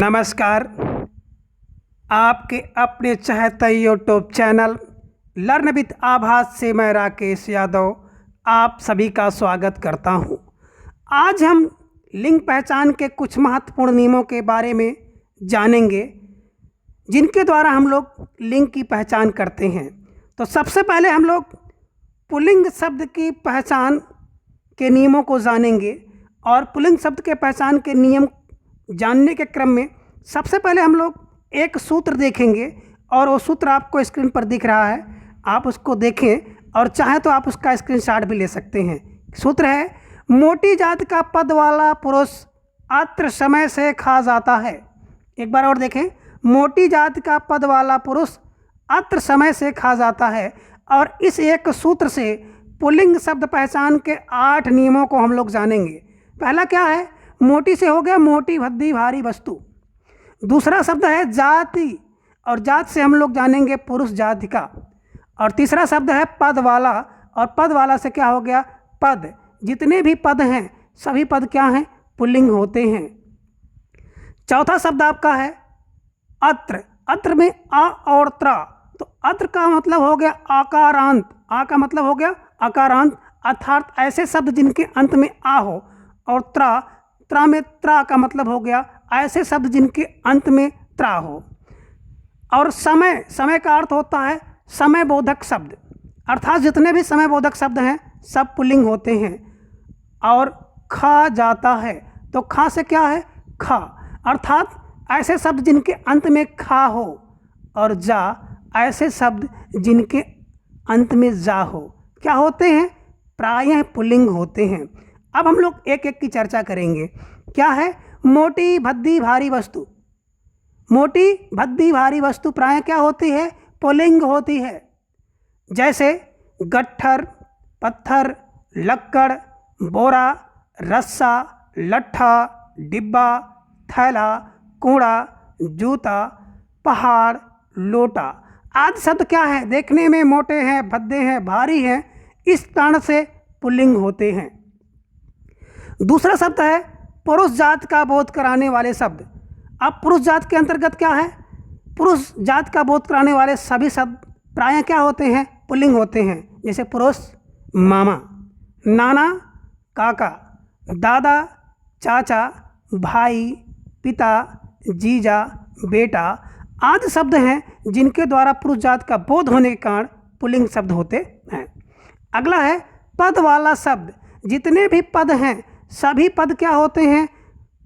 नमस्कार। आपके अपने चहेते यूट्यूब चैनल लर्न विद आभास से मैं राकेश यादव आप सभी का स्वागत करता हूं। आज हम लिंग पहचान के कुछ महत्वपूर्ण नियमों के बारे में जानेंगे जिनके द्वारा हम लोग लिंग की पहचान करते हैं। तो सबसे पहले हम लोग पुल्लिंग शब्द की पहचान के नियमों को जानेंगे और पुल्लिंग शब्द के पहचान के नियम जानने के क्रम में सबसे पहले हम लोग एक सूत्र देखेंगे और वो सूत्र आपको स्क्रीन पर दिख रहा है, आप उसको देखें और चाहे तो आप उसका स्क्रीनशॉट भी ले सकते हैं। सूत्र है, मोटी जात का पद वाला पुरुष अत्र समय से खा जाता है। एक बार और देखें, मोटी जात का पद वाला पुरुष अत्र समय से खा जाता है। और इस एक सूत्र से पुल्लिंग शब्द पहचान के 8 नियमों को हम लोग जानेंगे। पहला क्या है? मोटी से हो गया मोटी भद्दी भारी वस्तु। दूसरा शब्द है जाति, और जात से हम लोग जानेंगे पुरुष जाति का। और तीसरा शब्द है पद वाला, और पद वाला से क्या हो गया? पद। जितने भी पद हैं सभी पद क्या हैं? पुल्लिंग होते हैं। चौथा शब्द आपका है अत्र। अत्र में आ और त्रा, तो अत्र का मतलब हो गया आकारांत। आ का मतलब हो गया आकारांत, अर्थात ऐसे शब्द जिनके अंत में आ हो। और त्रा में त्रा का मतलब हो गया ऐसे शब्द जिनके अंत में त्रा हो। और समय का अर्थ होता है समय बोधक शब्द, अर्थात जितने भी समय बोधक शब्द हैं सब पुल्लिंग होते हैं। और खा जाता है, तो खा से क्या है? खा, अर्थात ऐसे शब्द जिनके अंत में खा हो। और जा ऐसे शब्द जिनके अंत में जा हो, क्या होते हैं? प्रायः पुल्लिंग होते हैं। अब हम लोग एक एक की चर्चा करेंगे। क्या है? मोटी भद्दी भारी वस्तु। मोटी भद्दी भारी वस्तु प्रायः क्या होती है? पुल्लिंग होती है। जैसे गट्ठर, पत्थर, लक्कड़, बोरा, रस्सा, लट्ठा, डिब्बा, थैला, कूड़ा, जूता, पहाड़, लोटा आदि शब्द क्या है? देखने में मोटे हैं, भद्दे हैं, भारी हैं, इस कारण से पुल्लिंग होते हैं। दूसरा शब्द है पुरुष जात का बोध कराने वाले शब्द। अब पुरुष जात के अंतर्गत क्या है? पुरुष जात का बोध कराने वाले सभी शब्द प्रायः क्या होते हैं? पुल्लिंग होते हैं। जैसे पुरुष मामा, नाना काका, दादा चाचा, भाई पिता, जीजा बेटा आदि शब्द हैं जिनके द्वारा पुरुष जात का बोध होने के कारण पुल्लिंग शब्द होते हैं। अगला है पद वाला शब्द। जितने भी पद हैं सभी पद क्या होते हैं?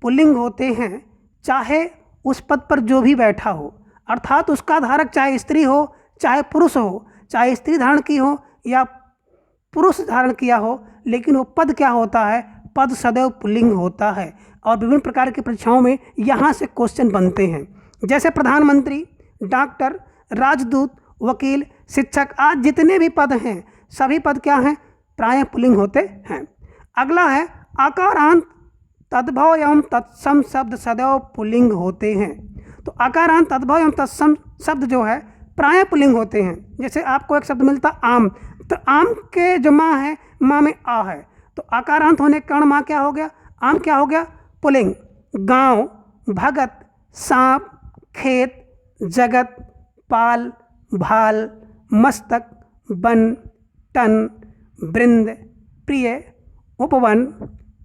पुल्लिंग होते हैं, चाहे उस पद पर जो भी बैठा हो, अर्थात उसका धारक चाहे स्त्री हो चाहे पुरुष हो, चाहे स्त्री धारण की हो या पुरुष धारण किया हो, लेकिन वो पद क्या होता है? पद सदैव पुल्लिंग होता है। और विभिन्न प्रकार की परीक्षाओं में यहाँ से क्वेश्चन बनते हैं, जैसे प्रधानमंत्री, डॉक्टर, राजदूत, वकील, शिक्षक आदि जितने भी पद हैं सभी पद क्या हैं? प्रायः पुल्लिंग होते हैं। अगला है आकारांत, तद्भव एवं तत्सम शब्द सदैव पुल्लिंग होते हैं। तो आकारांत, तद्भव एवं तत्सम शब्द जो है प्रायः पुल्लिंग होते हैं। जैसे आपको एक शब्द मिलता आम, तो आम के जो माँ है, माँ में आ है, तो आकारांत होने के कारण माँ क्या हो गया? आम क्या हो गया? पुल्लिंग। गांव, भगत, सांप, खेत, जगत, पाल, भाल, मस्तक, वन, टन, वृंद, प्रिय, उपवन,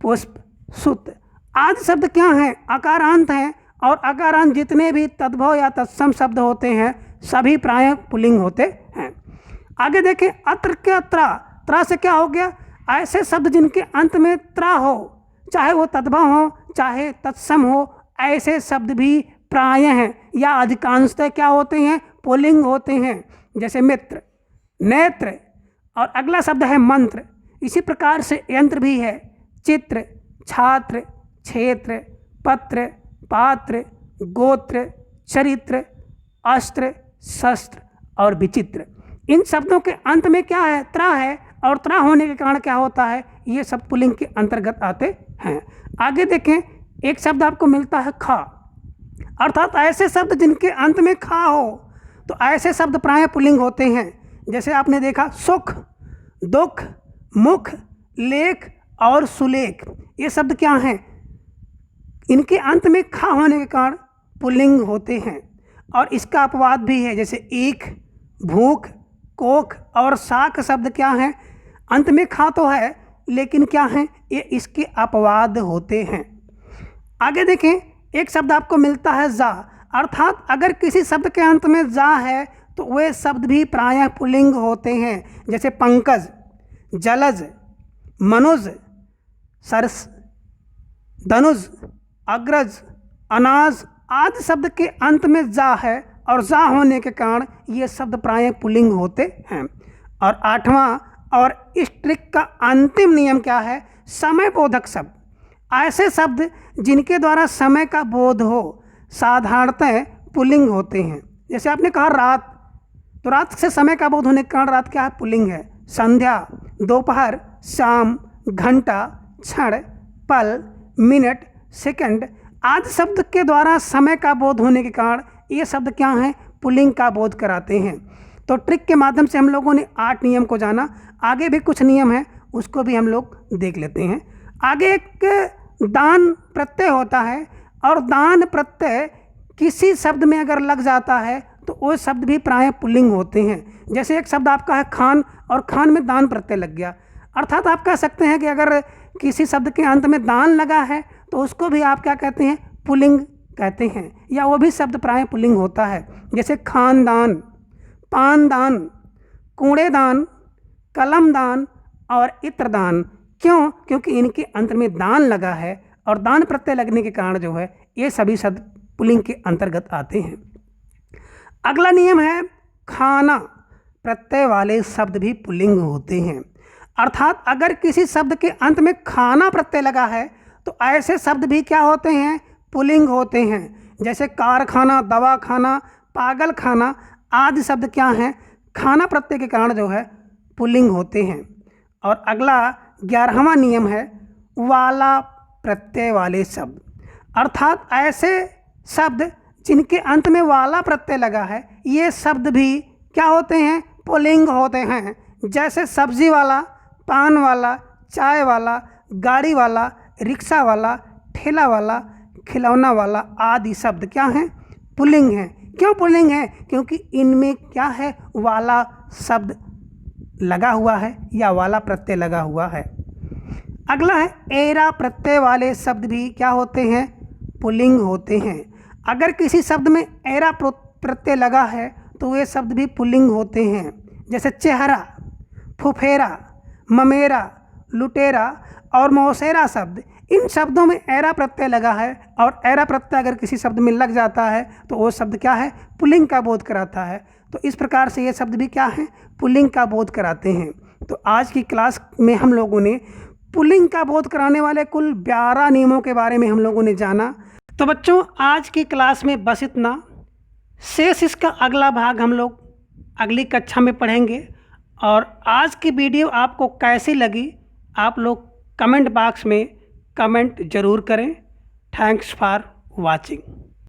पुष्प, सुत आदि शब्द क्या हैं? आकारांत हैं। और आकारांत जितने भी तद्भव या तत्सम शब्द होते हैं सभी प्रायः पुल्लिंग होते हैं। आगे देखें, अत्र के त्रा। त्रा से क्या हो गया? ऐसे शब्द जिनके अंत में त्रा हो, चाहे वो तद्भव हो चाहे तत्सम हो, ऐसे शब्द भी प्रायः हैं या अधिकांशतः क्या होते हैं? पुल्लिंग होते हैं। जैसे मित्र, नेत्र, और अगला शब्द है मंत्र। इसी प्रकार से यंत्र भी है, चित्र, छात्र, क्षेत्र, पत्र, पात्र, गोत्र, चरित्र, अस्त्र, शस्त्र और विचित्र। इन शब्दों के अंत में क्या है? त्रा है, और त्रा होने के कारण क्या होता है? ये सब पुल्लिंग के अंतर्गत आते हैं। आगे देखें, एक शब्द आपको मिलता है खा, अर्थात ऐसे शब्द जिनके अंत में खा हो, तो ऐसे शब्द प्रायः पुल्लिंग होते हैं। जैसे आपने देखा सुख, दुख, मुख, लेख और सुलेख, ये शब्द क्या हैं? इनके अंत में खा होने के कारण पुल्लिंग होते हैं। और इसका अपवाद भी है, जैसे ईख, भूख, कोख और साख शब्द क्या हैं, अंत में खा तो है लेकिन क्या हैं, ये इसके अपवाद होते हैं। आगे देखें, एक शब्द आपको मिलता है जा, अर्थात अगर किसी शब्द के अंत में जा है तो वे शब्द भी प्रायः पुल्लिंग होते हैं, जैसे पंकज, जलज, मनुज, सरस, धनुज, अग्रज, अनाज आदि शब्द के अंत में जा है और जा होने के कारण ये शब्द प्रायः पुल्लिंग होते हैं। और 8वां और इस ट्रिक का अंतिम नियम क्या है, समय बोधक शब्द, ऐसे शब्द जिनके द्वारा समय का बोध हो साधारणतः पुल्लिंग होते हैं। जैसे आपने कहा रात, तो रात से समय का बोध होने के कारण रात क्या है, पुल्लिंग है। संध्या, दोपहर, शाम, घंटा, क्षण, पल, मिनट, सेकंड आदि शब्द के द्वारा समय का बोध होने के कारण ये शब्द क्या हैं, पुल्लिंग का बोध कराते हैं। तो ट्रिक के माध्यम से हम लोगों ने 8 नियम को जाना, आगे भी कुछ नियम हैं उसको भी हम लोग देख लेते हैं। आगे एक दान प्रत्यय होता है, और दान प्रत्यय किसी शब्द में अगर लग जाता है तो वो शब्द भी प्रायः पुल्लिंग होते हैं। जैसे एक शब्द आपका है खान, और खान में दान प्रत्यय लग गया, अर्थात आप कह सकते हैं कि अगर किसी शब्द के अंत में दान लगा है तो उसको भी आप क्या कहते हैं, पुल्लिंग कहते हैं, या वो भी शब्द प्रायः पुल्लिंग होता है। जैसे खानदान, पानदान, कूड़ेदान, कलमदान और इत्रदान। क्यों? क्योंकि इनके अंत में दान लगा है, और दान प्रत्यय लगने के कारण जो है ये सभी शब्द पुल्लिंग के अंतर्गत आते हैं। अगला नियम है, खाना प्रत्यय वाले शब्द भी पुल्लिंग होते हैं, अर्थात अगर किसी शब्द के अंत में खाना प्रत्यय लगा है तो ऐसे शब्द भी क्या होते हैं, पुल्लिंग होते हैं। जैसे कारखाना, दवाखाना, पागलखाना आदि शब्द क्या हैं, खाना प्रत्यय के कारण जो है पुल्लिंग होते हैं। और अगला 11वां नियम है, वाला प्रत्यय वाले शब्द, अर्थात ऐसे शब्द जिनके अंत में वाला प्रत्यय लगा है ये शब्द भी क्या होते हैं, पुल्लिंग होते हैं। जैसे सब्जी वाला, पान वाला, चाय वाला, गाड़ी वाला, रिक्शा वाला, ठेला वाला, खिलौना वाला आदि शब्द क्या हैं, पुल्लिंग हैं। क्यों पुल्लिंग है? क्योंकि इनमें क्या है, वाला शब्द लगा हुआ है या वाला प्रत्यय लगा हुआ है। अगला है, एरा प्रत्यय वाले शब्द भी क्या होते हैं, पुल्लिंग होते हैं। अगर किसी शब्द में एरा प्रत्यय लगा है तो वे शब्द भी पुल्लिंग होते हैं। जैसे चेहरा, फुफेरा, ममेरा, लुटेरा और मौसेरा शब्द, इन शब्दों में एरा प्रत्यय लगा है, और एरा प्रत्यय अगर किसी शब्द में लग जाता है तो वो शब्द क्या है, पुल्लिंग का बोध कराता है। तो इस प्रकार से ये शब्द भी क्या हैं, पुल्लिंग का बोध कराते हैं। तो आज की क्लास में हम लोगों ने पुल्लिंग का बोध कराने वाले कुल 12 नियमों के बारे में हम लोगों ने जाना। तो बच्चों, आज की क्लास में बस इतना, शेष इसका अगला भाग हम लोग अगली कक्षा में पढ़ेंगे। और आज की वीडियो आपको कैसी लगी आप लोग कमेंट बॉक्स में कमेंट ज़रूर करें। Thanks for watching.